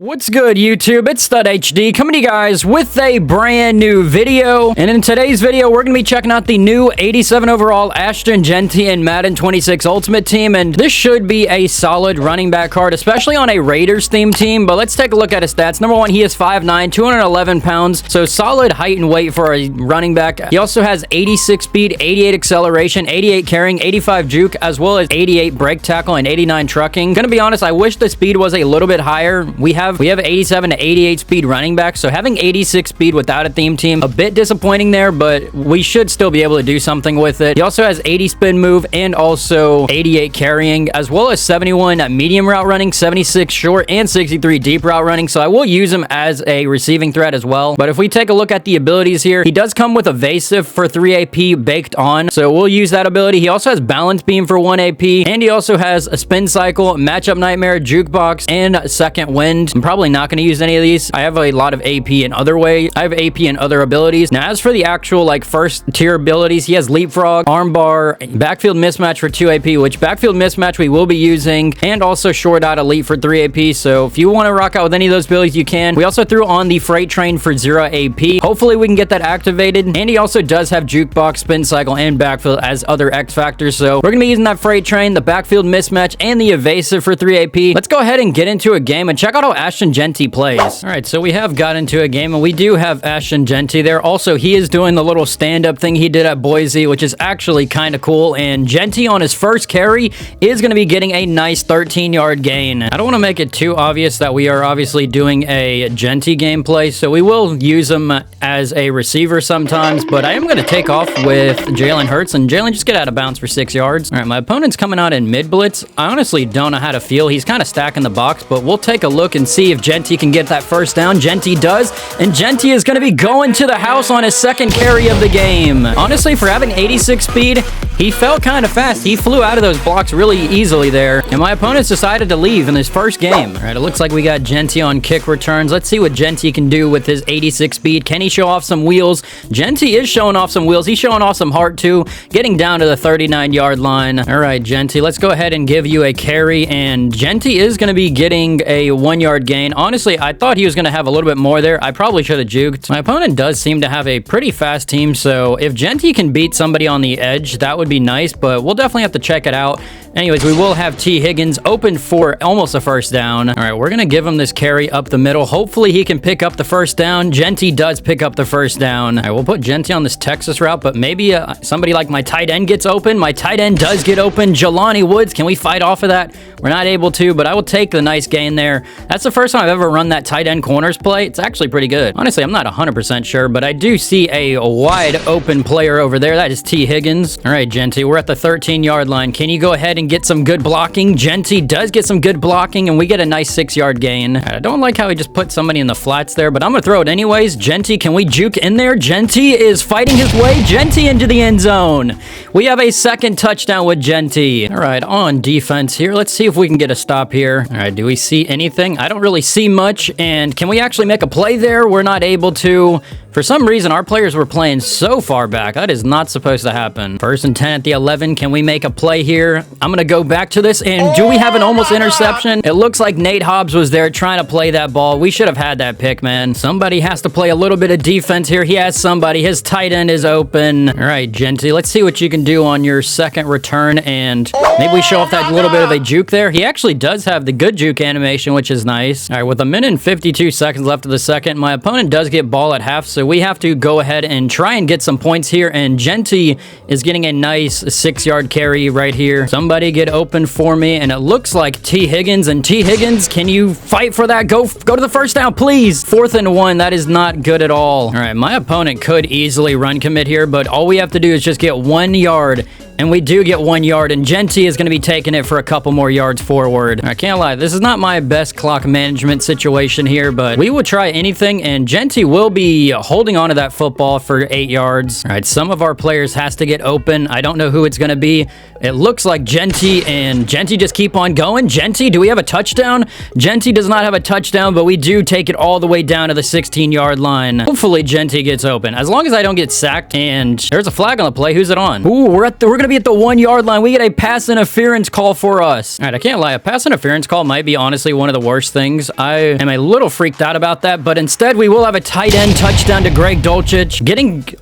What's good, YouTube? It's Stud HD coming to you guys with a brand new video. And in today's video, we're going to be checking out the new 87 overall ASHTON JEANTY in Madden 26 Ultimate Team. And this should be a solid running back card, especially on a Raiders themed team. But let's take a look at his stats. Number one, he is 5'9", 211 pounds. So solid height and weight for a running back. He also has 86 speed, 88 acceleration, 88 carrying, 85 juke, as well as 88 break tackle and 89 trucking. Gonna be honest, I wish the speed was a little bit higher. We have 87 to 88 speed running backs, so having 86 speed without a theme team, a bit disappointing there, but we should still be able to do something with it. He also has 80 spin move and also 88 carrying, as well as 71 medium route running, 76 short, and 63 deep route running, so I will use him as a receiving threat as well. But if we take a look at the abilities here, he does come with Evasive for 3 AP baked on, so we'll use that ability. He also has Balance Beam for 1 AP, and he also has a Spin Cycle, Matchup Nightmare, Jukebox, and Second Wind. I'm probably not going to use any of these. I have a lot of AP in other ways. I have AP in other abilities. Now, as for the actual first tier abilities, he has Leapfrog, Armbar, Backfield Mismatch for 2 AP, which Backfield Mismatch we will be using, and also Short Out Elite for 3 AP. So if you want to rock out with any of those abilities, you can. We also threw on the Freight Train for 0 AP. Hopefully we can get that activated. And he also does have Jukebox, Spin Cycle, and Backfield as other X factors. So we're going to be using that Freight Train, the Backfield Mismatch, and the Evasive for 3 AP. Let's go ahead and get into a game and check out how ASHTON JEANTY plays. All right, so we have got into a game, and we do have ASHTON JEANTY there. Also, he is doing the little stand-up thing he did at Boise, which is actually kind of cool. And JEANTY on his first carry is going to be getting a nice 13-yard gain. I don't want to make it too obvious that we are obviously doing a JEANTY gameplay, so we will use him as a receiver sometimes, but I am going to take off with Jalen Hurts, and Jalen just get out of bounds for 6 yards. All right, my opponent's coming out in mid-blitz. I honestly don't know how to feel. He's kind of stacking the box, but we'll take a look and see if JEANTY can get that first down. JEANTY does, and JEANTY is going to be going to the house on his second carry of the game. Honestly, for having 86 speed, he felt kind of fast. He flew out of those blocks really easily there, and my opponents decided to leave in his first game. All right, it looks like we got JEANTY on kick returns. Let's see what JEANTY can do with his 86 speed. Can he show off some wheels? JEANTY is showing off some wheels. He's showing off some heart too, getting down to the 39-yard line. All right, JEANTY, let's go ahead and give you a carry, and JEANTY is going to be getting a 1-yard gain. Honestly, I thought he was going to have a little bit more there. I probably should have juked. My opponent does seem to have a pretty fast team, so if JEANTY can beat somebody on the edge, that would be nice, but we'll definitely have to check it out. Anyways, we will have T. Higgins open for almost a first down. All right, we're going to give him this carry up the middle. Hopefully he can pick up the first down. JEANTY does pick up the first down. All right, we'll put JEANTY on this Texas route, but maybe somebody like my tight end gets open. My tight end does get open. Jelani Woods, can we fight off of that? We're not able to, but I will take the nice gain there. That's the first time I've ever run that tight end corners play. It's actually pretty good. Honestly, I'm not 100% sure, but I do see a wide open player over there. That is T. Higgins. All right, JEANTY, we're at the 13-yard line. Can you go ahead and get some good blocking? JEANTY does get some good blocking, and we get a nice 6-yard gain. I don't like how he just put somebody in the flats there, but I'm going to throw it anyways. JEANTY, can we juke in there? JEANTY is fighting his way. JEANTY into the end zone. We have a second touchdown with JEANTY. All right, on defense here. Let's see if we can get a stop here. All right, do we see anything? I don't really see much, and can we actually make a play there? We're not able to. For some reason, our players were playing so far back. That is not supposed to happen. 1st and 10 at the 11. Can we make a play here? I'm going to go back to this, and do we have an almost interception? It looks like Nate Hobbs was there trying to play that ball. We should have had that pick, man. Somebody has to play a little bit of defense here. He has somebody. His tight end is open. All right, JEANTY, let's see what you can do on your second return, and maybe we show off that little bit of a juke there. He actually does have the good juke animation, which is nice. All right, with 1 minute and 52 seconds left of the second, my opponent does get ball at half, so we have to go ahead and try and get some points here, and JEANTY is getting a nice 6-yard carry right here. Somebody get open for me, and it looks like T. Higgins, and T. Higgins, can you fight for that? Go to the first down, please. 4th and 1, that is not good at all. All right, my opponent could easily run commit here, but all we have to do is just get 1 yard. And we do get 1 yard, and JEANTY is going to be taking it for a couple more yards forward. I can't lie, this is not my best clock management situation here, but we will try anything, and JEANTY will be holding on to that football for 8 yards. All right, some of our players has to get open. I don't know who it's going to be. It looks like JEANTY, and JEANTY just keep on going. JEANTY, do we have a touchdown? JEANTY does not have a touchdown, but we do take it all the way down to the 16-yard line. Hopefully, JEANTY gets open. As long as I don't get sacked, and there's a flag on the play. Who's it on? Ooh, we're going to be at the 1-yard line. We get a pass interference call for us. All right, I can't lie. A pass interference call might be honestly one of the worst things. I am a little freaked out about that, but instead we will have a tight end touchdown to Greg Dulcich. Getting to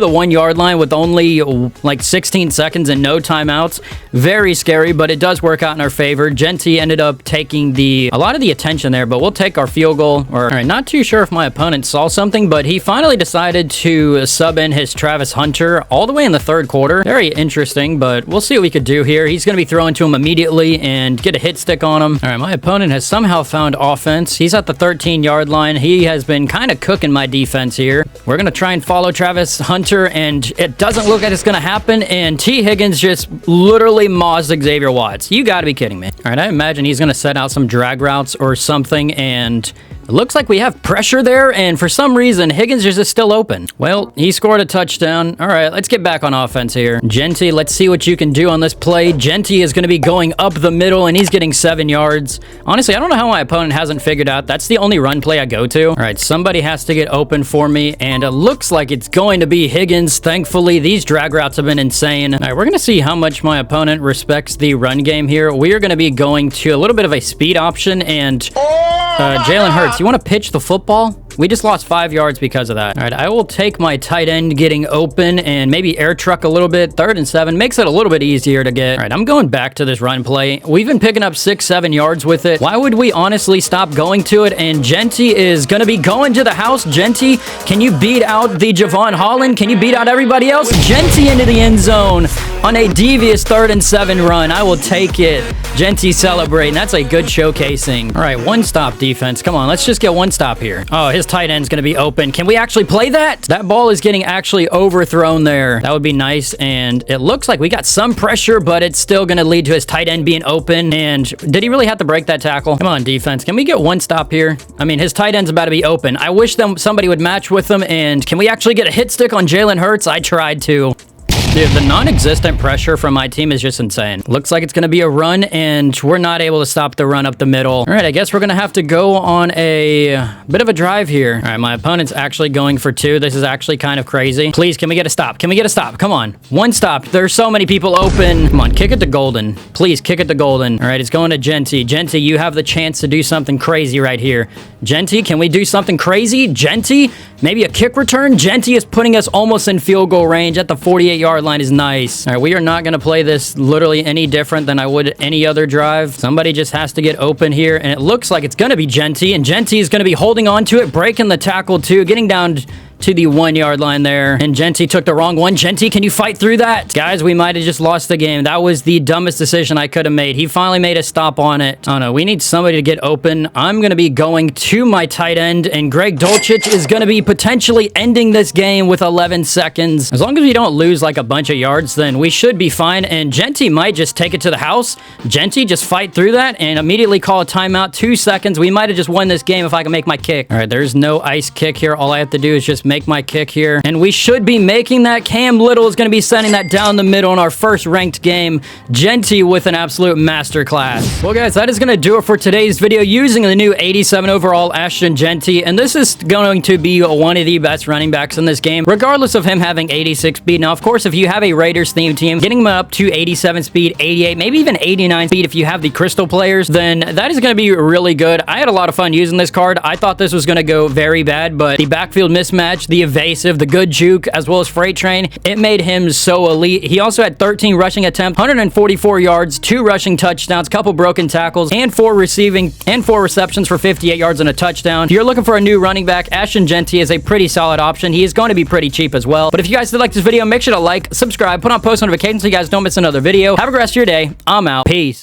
the 1-yard line with only like 16 seconds and no timeouts. Very scary, but it does work out in our favor. Jeanty ended up taking a lot of the attention there, but we'll take our field goal. All right, not too sure if my opponent saw something, but he finally decided to sub in his Travis Hunter all the way in the third quarter. Very interesting, but we'll see what we could do here. He's going to be throwing to him immediately and get a hit stick on him. All right, my opponent has somehow found offense. He's at the 13-yard line. He has been kind of cooking my defense here. We're going to try and follow Travis Hunter, and it doesn't look like it's going to happen, and T. Higgins just literally maws Xavier Watts. You got to be kidding me. All right, I imagine he's going to set out some drag routes or something, and it looks like we have pressure there, and for some reason, Higgins is just still open. Well, he scored a touchdown. All right, let's get back on offense here. Jeanty, let's see what you can do on this play. Jeanty is going to be going up the middle, and he's getting 7 yards. Honestly, I don't know how my opponent hasn't figured out. That's the only run play I go to. All right, somebody has to get open for me, and it looks like it's going to be Higgins. Thankfully, these drag routes have been insane. All right, we're going to see how much my opponent respects the run game here. We are going to be going to a little bit of a speed option, and Jalen Hurts, you want to pitch the football? We just lost 5 yards because of that. All right, I will take my tight end getting open and maybe air truck a little bit. 3rd and 7 makes it a little bit easier to get. All right, I'm going back to this run play. We've been picking up 6-7 yards with it. Why would we honestly stop going to it? And Jeanty is going to be going to the house. Jeanty, can you beat out the Javon Holland? Can you beat out everybody else? Jeanty into the end zone on a devious 3rd and 7 run. I will take it. Jeanty celebrating. That's a good showcasing. All right, one stop defense. Come on, let's just get one stop here. Oh, his tight end's going to be open. Can we actually play that? That ball is getting actually overthrown there. That would be nice, and it looks like we got some pressure, but it's still going to lead to his tight end being open, and did he really have to break that tackle? Come on, defense. Can we get one stop here? I mean, his tight end's about to be open. I wish somebody would match with him, and can we actually get a hit stick on Jalen Hurts? I tried to. Dude, the non-existent pressure from my team is just insane. Looks like it's going to be a run, and we're not able to stop the run up the middle. All right, I guess we're going to have to go on a bit of a drive here. All right, my opponent's actually going for 2. This is actually kind of crazy. Please, can we get a stop? Can we get a stop? Come on. One stop. There's so many people open. Come on, kick it to Golden. Please, kick it to Golden. All right, it's going to Jeanty. Jeanty, you have the chance to do something crazy right here. Jeanty, can we do something crazy? Jeanty, maybe a kick return? Jeanty is putting us almost in field goal range at the 48-yard line is nice. All right, we are not going to play this literally any different than I would any other drive. Somebody just has to get open here, and it looks like it's going to be Jeanty, and Jeanty is going to be holding on to it, breaking the tackle too, getting down to the 1-yard line there, and Jeanty took the wrong one. Jeanty, can you fight through that? Guys, we might have just lost the game. That was the dumbest decision I could have made. He finally made a stop on it. Oh no, we need somebody to get open. I'm going to be going to my tight end, and Greg Dulcich is going to be potentially ending this game with 11 seconds. As long as we don't lose like a bunch of yards, then we should be fine, and Jeanty might just take it to the house. Jeanty, just fight through that and immediately call a timeout. 2 seconds. We might have just won this game if I can make my kick. All right, there's no ice kick here. All I have to do is just make my kick here, and we should be making that. Cam Little is going to be sending that down the middle in our first ranked game. Jeanty with an absolute masterclass. Well, guys, that is going to do it for today's video using the new 87 overall ASHTON JEANTY, and this is going to be one of the best running backs in this game, regardless of him having 86 speed. Now, of course, if you have a Raiders theme team, getting him up to 87 speed, 88, maybe even 89 speed if you have the crystal players, then that is going to be really good. I had a lot of fun using this card. I thought this was going to go very bad, but the backfield mismatch, the evasive, the good juke, as well as freight train, it made him so elite. He also had 13 rushing attempts, 144 yards, 2 rushing touchdowns, couple broken tackles, and 4 receptions for 58 yards and a touchdown. If you're looking for a new running back, ASHTON JEANTY is a pretty solid option. He is going to be pretty cheap as well. But if you guys did like this video, make sure to like, subscribe, put on post notifications so you guys don't miss another video. Have a great rest of your day. I'm out. Peace.